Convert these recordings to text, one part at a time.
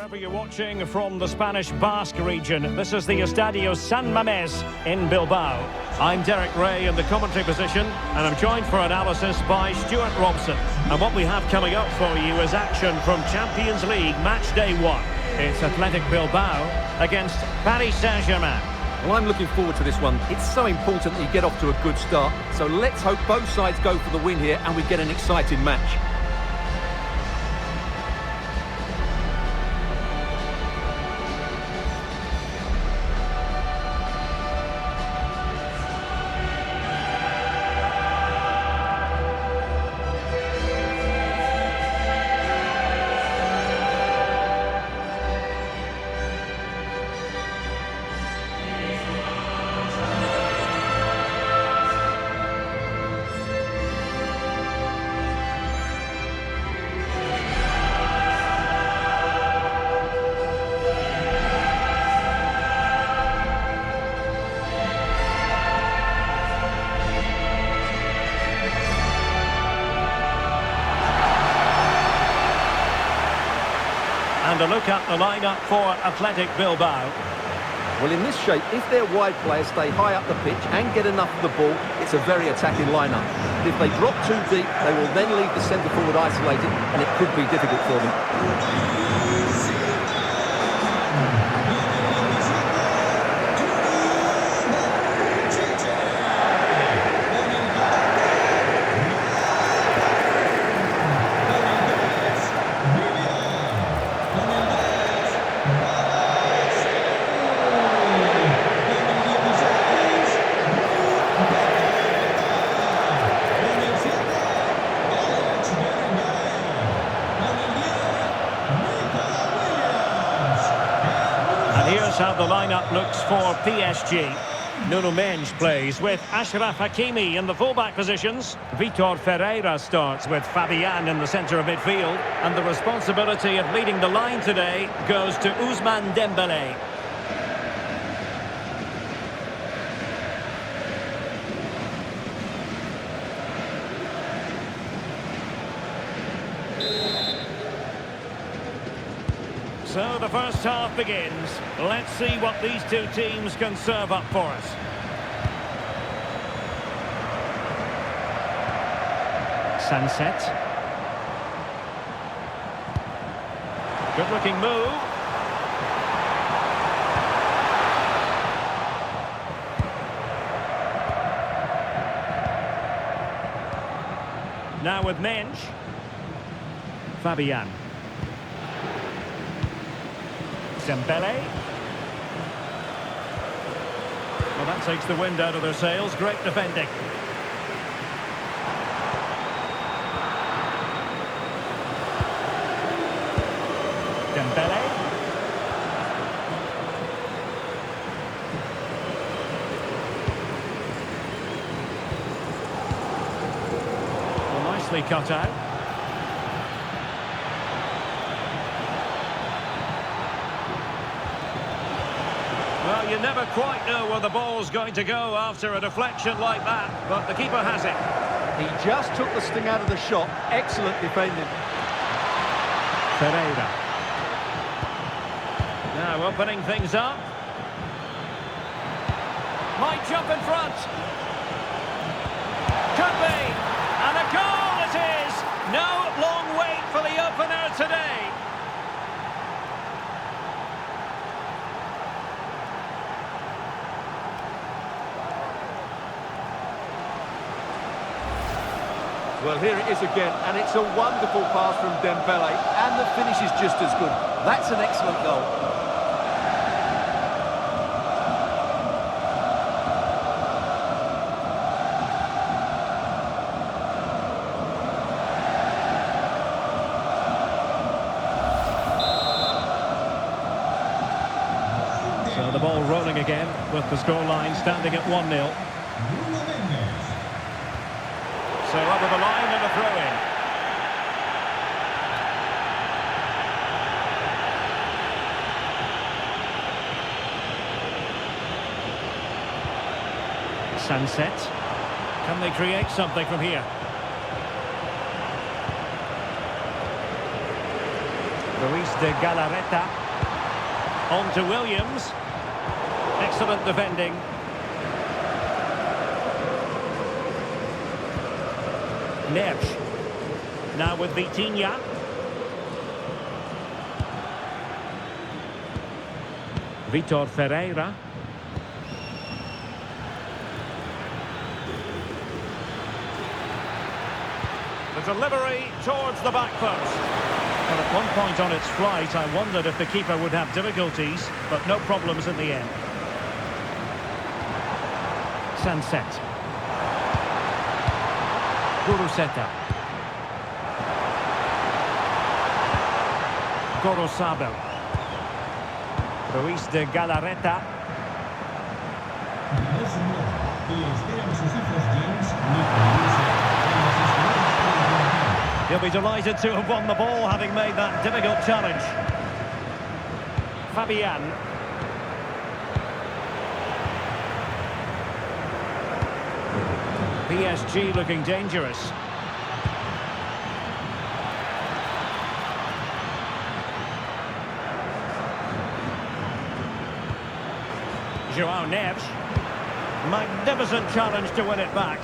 Wherever you're watching from the Spanish Basque region, this is the Estadio San Mamés in Bilbao. I'm Derek Ray in the commentary position, and I'm joined for analysis by Stuart Robson. And what we have coming up for you is action from Champions League match day 1. It's Athletic Bilbao against Paris Saint-Germain. Well, I'm looking forward to this one. It's so important that you get off to a good start. So let's hope both sides go for the win here and we get an exciting match. And a look at the lineup for Athletic Bilbao. Well, in this shape, if their wide players stay high up the pitch and get enough of the ball, it's a very attacking lineup. But if they drop too deep, they will then leave the centre forward isolated, and it could be difficult for them. Here's how the lineup looks for PSG. Nuno Mendes plays with Achraf Hakimi in the fullback positions. Vitor Ferreira starts with Fabian in the centre of midfield. And the responsibility of leading the line today goes to Ousmane Dembele. So the first half begins. Let's see what these two teams can serve up for us. Sunset. Good looking move. Now with Mendes. Fabian. Dembele. Well, that takes the wind out of their sails. Great defending. Dembele. Well, nicely cut out. Well, you never quite know where the ball's going to go after a deflection like that, but the keeper has it. He just took the sting out of the shot. Excellent defending. Ferreira. Now opening things up. Might jump in front. Could be. And a goal it is. No long wait for the opener today. Well, here it is again, and it's a wonderful pass from Dembele, and the finish is just as good. That's an excellent goal. So the ball rolling again, with the scoreline standing at 1-0. So over the line and a throw-in. Sunset. Can they create something from here? Luis de Galarreta. On to Williams. Excellent defending. Neves. Now with Vitinha. Vitor Ferreira. The delivery towards the back post. Well, at one point on its flight, I wondered if the keeper would have difficulties, but no problems in the end. Sunset. Guruseta. Gorosabel. Luis de Galarreta. He'll be delighted to have won the ball, having made that difficult challenge. Fabian. PSG looking dangerous. João Neves. Magnificent challenge to win it back.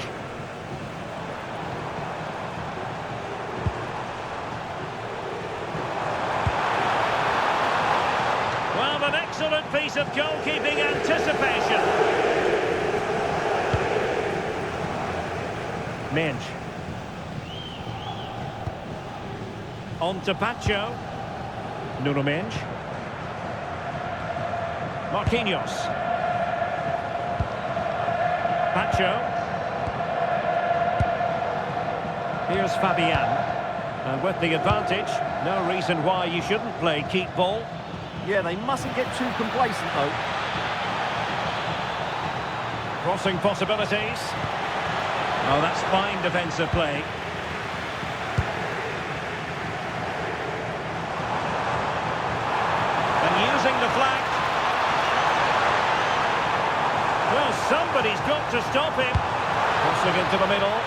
Well, an excellent piece of goalkeeping anticipation. Minge. On to Pacho. Nuno Minge. Marquinhos. Pacho. Here's Fabian. And with the advantage, no reason why you shouldn't play keep ball. Yeah, they mustn't get too complacent, though. Crossing possibilities. Oh, that's fine defensive play. And using the flank. Well, somebody's got to stop him. Crossing into the middle.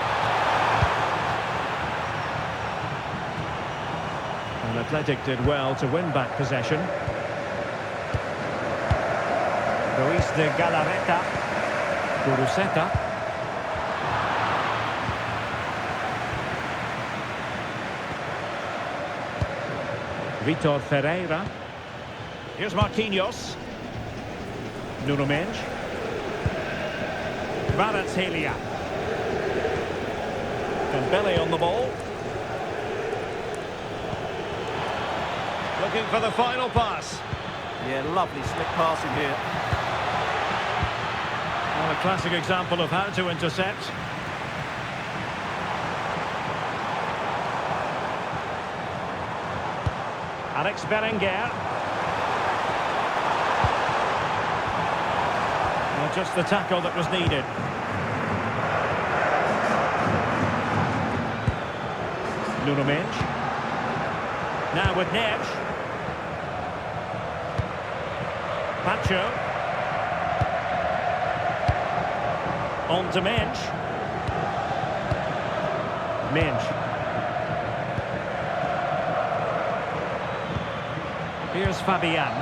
And Athletic did well to win back possession. Luis de Galarreta. Guruseta. Vitor Ferreira. Here's Marquinhos. Nuno Mendes. Kvaratskhelia. Dembele on the ball. Looking for the final pass. Yeah, lovely slick passing here. Well, a classic example of how to intercept. Alex Berenguer. Well, just the tackle that was needed. Nuno Mendes. Now with Neves. Pacho. On to Mendes. Mendes. Here's Fabian.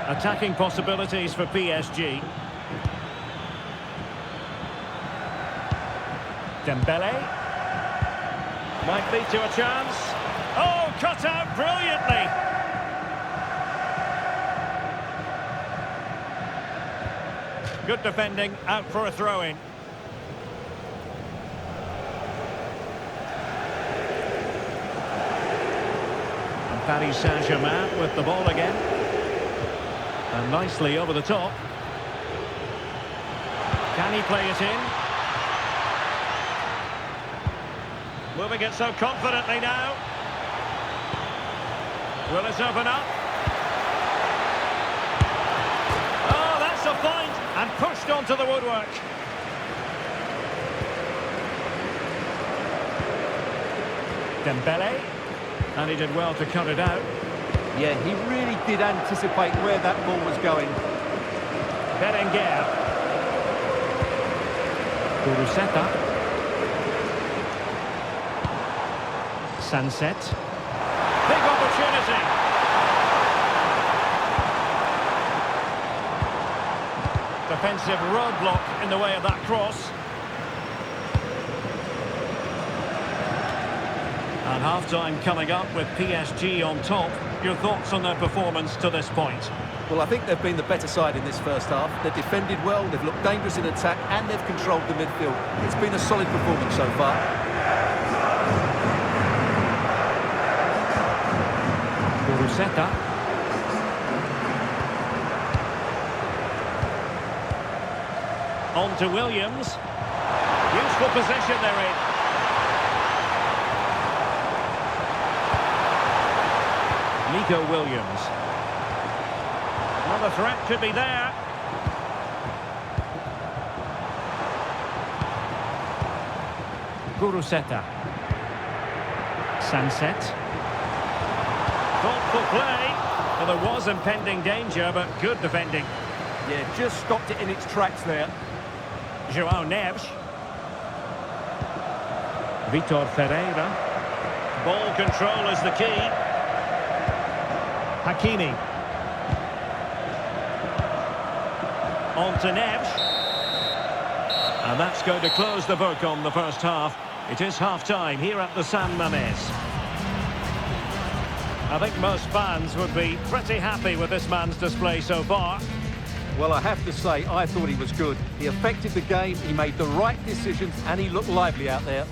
Attacking possibilities for PSG. Dembele. Might lead to a chance. Oh, cut out brilliantly. Good defending, out for a throw-in. Paris Saint-Germain with the ball again. And nicely over the top. Can he play it in? Moving it so confidently now. Will it open up? Oh, that's a point! And pushed onto the woodwork. Dembele. And he did well to cut it out. Yeah, he really did anticipate where that ball was going. Berenguer. Guruseta. Sunset. Big opportunity. opportunity. Defensive roadblock in the way of that cross. And half-time coming up with PSG on top. Your thoughts on their performance to this point? Well, I think they've been the better side in this first half. They've defended well, they've looked dangerous in attack, and they've controlled the midfield. It's been a solid performance so far. Guruceta. On to Williams. Useful position they're in. Nico Williams. Well, the threat could be there. Guruceta. Sunset. Thoughtful play. Well, there was impending danger, but good defending. Yeah, just stopped it in its tracks there. João Neves. Vitor Ferreira. Ball control is the key. Hakimi. On to Neves. And that's going to close the book on the first half. It is half-time here at the San Mamés. I think most fans would be pretty happy with this man's display so far. Well, I have to say, I thought he was good. He affected the game, he made the right decisions, and he looked lively out there.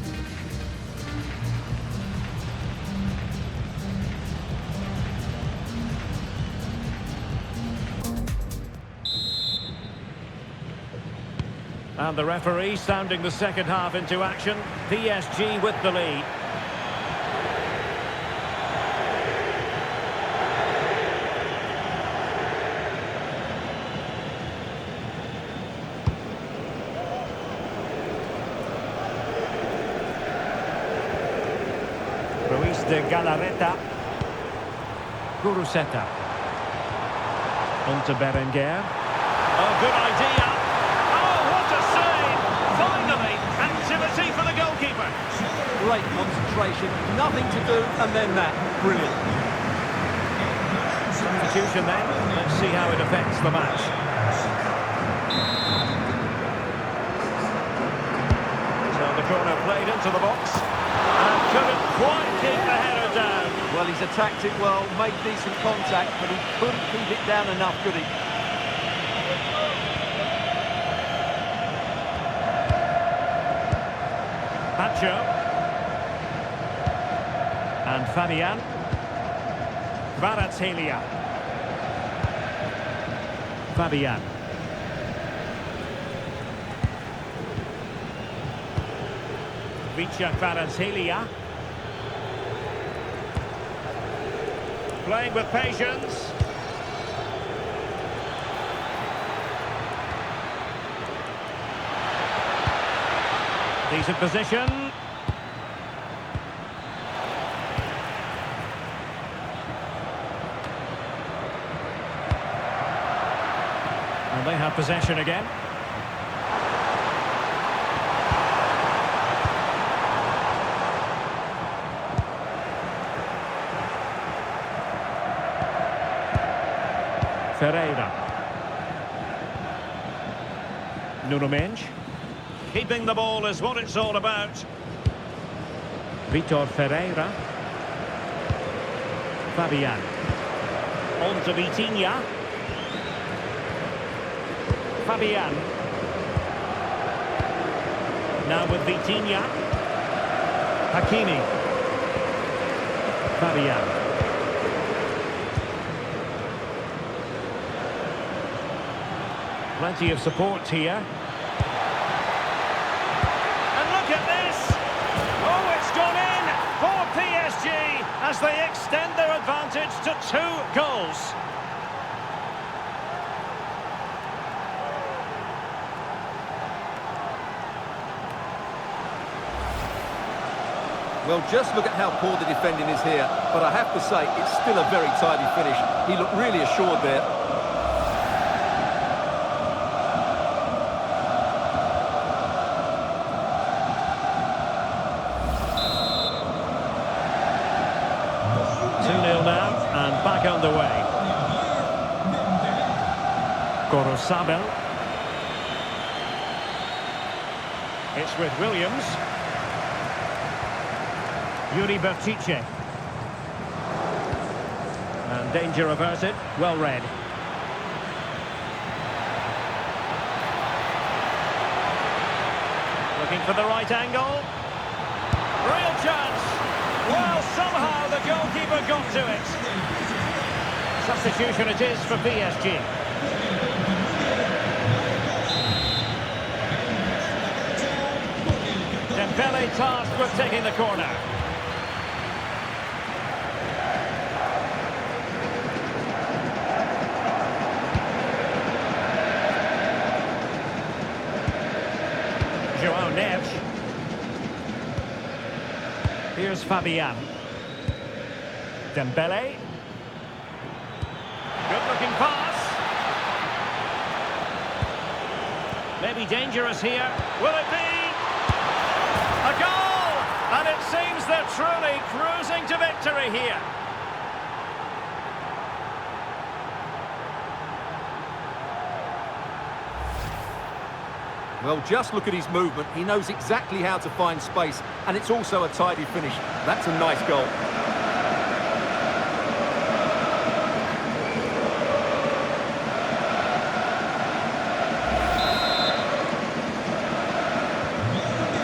And the referee sounding the second half into action. PSG with the lead. Ruiz de Galarreta. Guruceta. On to Berenguer. Oh, good idea. Activity for the goalkeeper. Great concentration, nothing to do, and then that. Brilliant. Substitution then. Let's see how it affects the match. So the corner played into the box. And couldn't quite keep the header down. Well, he's attacked it well, made decent contact, but he couldn't keep it down enough, could he? Pacho. And Fabian. Kvaratskhelia. Fabian. Vicha Kvaratskhelia. Playing with patience. Decent position. And they have possession again. Ferreira. Nuno Mendes. Keeping the ball is what it's all about. Vitor Ferreira. Fabian. On to Vitinha. Fabian. Now with Vitinha. Hakimi. Fabian. Plenty of support here. PSG as they extend their advantage to 2 goals. Well, just look at how poor the defending is here, but I have to say, it's still a very tidy finish. He looked really assured there. Two 2-0 now. Sabel. It's with Williams. Yuri Bertice. And danger averted. Well read. Looking for the right angle. Real chance. Well, somehow the goalkeeper got to it. Substitution it is for PSG. Dembele tasked with taking the corner. João Neves. Here's Fabian. Dembele. Good-looking pass. Maybe dangerous here. Will it be? A goal! And it seems they're truly cruising to victory here. Well, just look at his movement. He knows exactly how to find space, and it's also a tidy finish. That's a nice goal.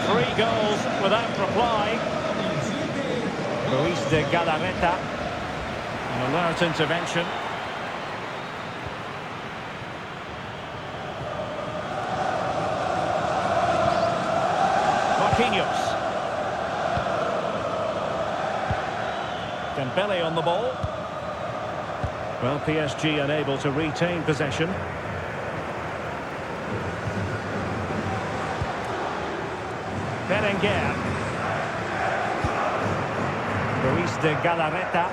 Three goals without reply. Luis de Galarreta. An alert intervention. Marquinhos. Dembele on the ball. Well, PSG unable to retain possession. Berenguer. Luis de Galarreta.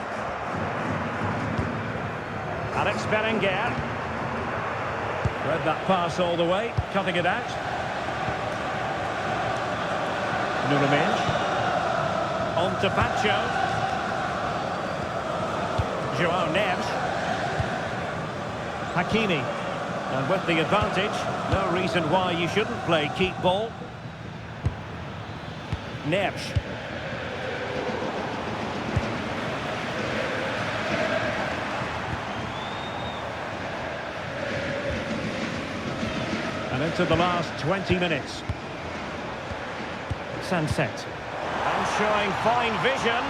Alex Berenguer. Read that pass all the way, cutting it out. Nunes. On to Pacho. João Neves. Hakimi. And with the advantage, no reason why you shouldn't play keep ball. Neves. And into the last 20 minutes. Sunset. And showing fine vision.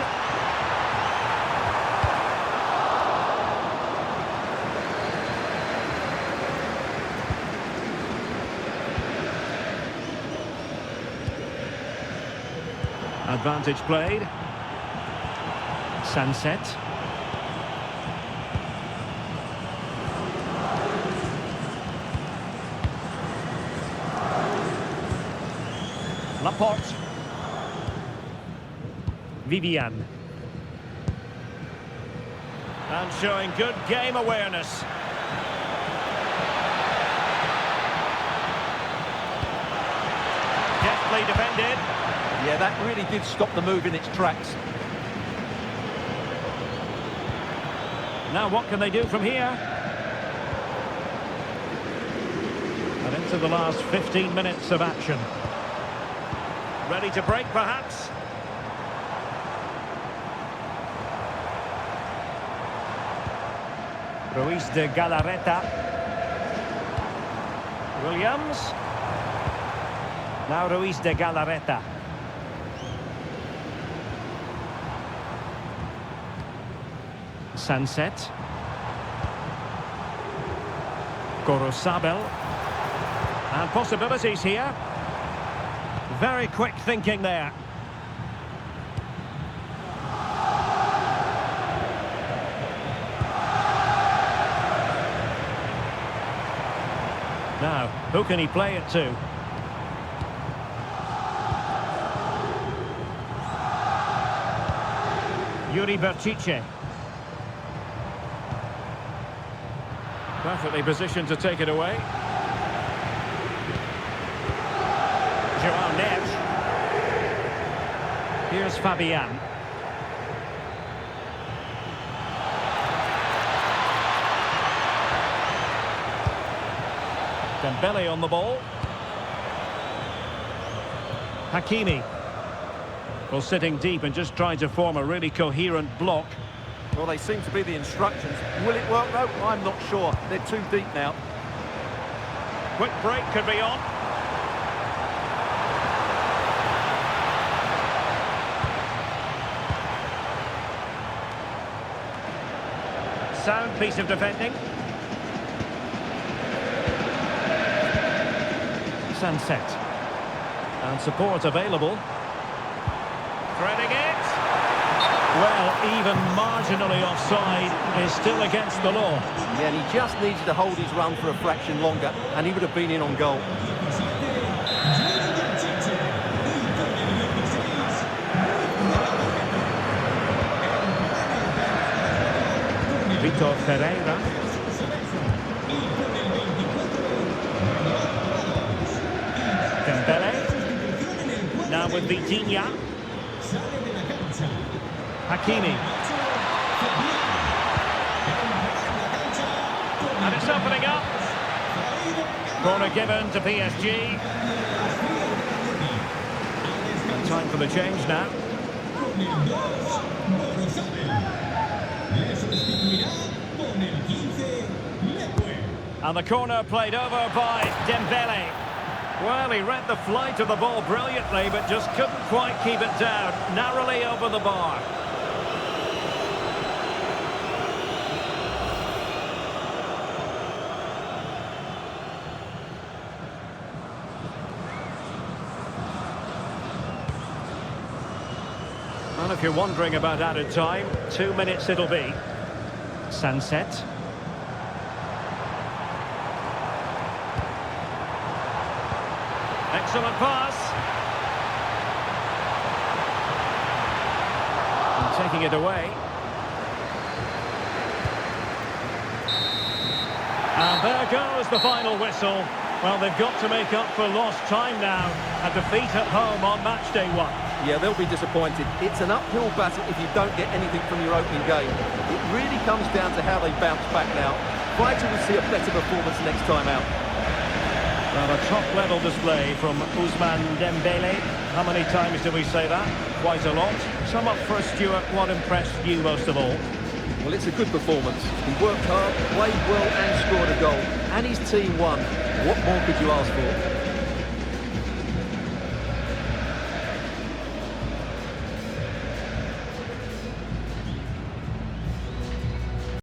Advantage played. Sunset. Laporte. Vivian. And showing good game awareness. Deftly defended. Yeah, that really did stop the move in its tracks. Now what can they do from here? And into the last 15 minutes of action. Ready to break, perhaps? Luis de Galarreta. Williams. Now Luis de Galarreta. Sunset. Sabel. And possibilities here. Very quick thinking there. Now, who can he play it to? Yuri Bertice. Perfectly positioned to take it away. João Neves. Here's Fabian. Dembele on the ball. Hakimi. Well, sitting deep and just trying to form a really coherent block. Well, they seem to be the instructions. Will it work, though? I'm not sure. They're too deep now. Quick break could be on. Sound piece of defending. Sunset. And support available. Threading it. Well, even marginally offside is still against the law. Yeah, and he just needed to hold his run for a fraction longer, and he would have been in on goal. Vitor Pereira. Dembele. Now with Vitinha. Hakimi. And it's opening up. Corner given to PSG. And time for the change now. And the corner played over by Dembele. Well, he read the flight of the ball brilliantly, but just couldn't quite keep it down. Narrowly over the bar. Well, if you're wondering about added time, 2 minutes it'll be. Sunset. Excellent pass. And taking it away. And there goes the final whistle. Well, they've got to make up for lost time now. A defeat at home on match day 1. Yeah, they'll be disappointed. It's an uphill battle if you don't get anything from your opening game. It really comes down to how they bounce back now. Brighton will see a better performance next time out. Well, a top-level display from Ousmane Dembele. How many times do we say that? Quite a lot. Sum up for Stuart, what impressed you most of all? Well, it's a good performance. He worked hard, played well and scored a goal. And his team won. What more could you ask for?